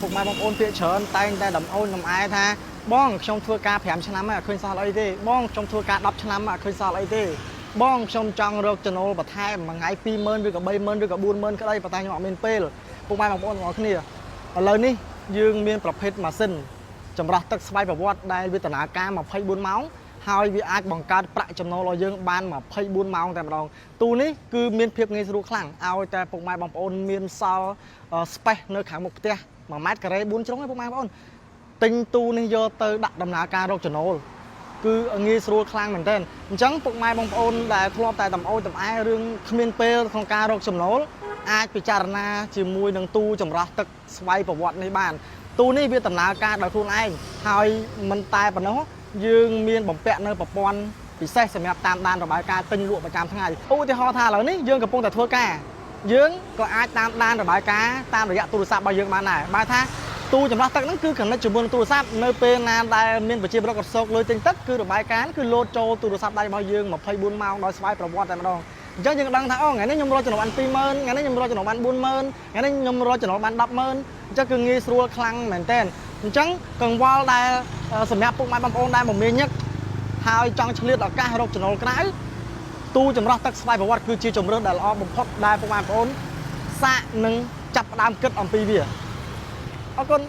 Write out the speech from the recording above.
ពុកម៉ែបងប្អូនភាគច្រើនតែងតែដំអូនដំអែថាបងខ្ញុំធ្វើការ5ឆ្នាំហើយអត់ឃើញសល់អីទេបងខ្ញុំធ្វើការ10ឆ្នាំអត់ឃើញសល់អីទេបងខ្ញុំចង់រកចំណូលបន្ថែមមួយថ្ងៃ20000ឬក៏30000ឬក៏40000ក្តីប៉ុន្តែខ្ញុំអត់មានពេលពុកម៉ែបងប្អូនទាំងអស់គ្នាឥឡូវនេះយើងមានប្រភេទម៉ាស៊ីនចម្រោះទឹកស្វ័យប្រវត្តិដែលវាដំណើរការ24ម៉ោងហើយវាអាចបង្កើតប្រាក់ចំណូលឲ្យយើងបាន24ម៉ោងតែម្ដងទូនេះគឺមានភាពងាយស្រួលខ្លាំងឲ្យតែពុកម៉ែបងប្អូនមានសល់ space នៅខាងមុខផ្ទះ1ម៉ែត្រការ៉េ4ជ្រុងឯងពុកម៉ែបងប្អូនទិញទូនេះយកទៅដាក់ដំណើរការរកចំណូលគឺងាយស្រួលខ្លាំងមែនទែនអញ្ចឹងពុកម៉ែបងប្អូនដែលធ្លាប់តែតំអូនតំអែរឿងគ្មានពេលក្នុងការរកចំណូលអាចពិចារណាជាមួយនឹងទូចម្រោះទឹកស្វ័យប្រវត្តិនេះបានទូនេះវាដំណើរការដោយខ្លួនឯងហើយមិនតែប៉ុណ្ណោះយើងមានបំពាក់នៅប្រព័ន្ធពិសេសសម្រាប់តាមដានរបាយការណ៍ទិញលក់ប្រចាំថ្ងៃឧទាហរណ៍ថាឥឡូវនេះយើងកំពុងតែធ្វើការយើងក៏អាចតាមដានរបាយការណ៍តាមរយៈទូរស័ព្ទរបស់យើងបានដែរបើថាទូចម្រោះទឹកហ្នឹងគឺconnectជាមួយនឹងទូរស័ព្ទនៅពេលណាដែលមានប្រជាពលរដ្ឋក៏សោកលុយទិញទឹកគឺរបាយការណ៍គឺលោតចូលទូរស័ព្ទដៃរបស់យើង24ម៉ោងដោយស្វ័យប្រវត្តិតែម្ដងអញ្ចឹងយើងដឹងថាអូថ្ងៃនេះខ្ញុំរកចំណូលបាន20000ថ្ងៃនេះខ្ញុំរកចំណូលបាន40000ថ្ងៃនេះខ្ញុំរកចំណូលបាន100,000អញ្ចឹងគឺងាយស្រួលខ្លាំងមែនទែនអញ្ចឹងកង្វល់ដែលសម្រាប់ពុកម៉ែបងប្អូនដែលមមាញឹកហើយចង់ឆ្លៀតឱកាសរកចំណូលក្រៅទូចម្រោះទឹកស្វ័យប្រវត្តិគឺជាជម្រើសដែលល្អបំផុតដែលពុកម៉ែបងប្អូនសាកនឹងចាប់ផ្ដើមគិតអំពីវាអរគុណ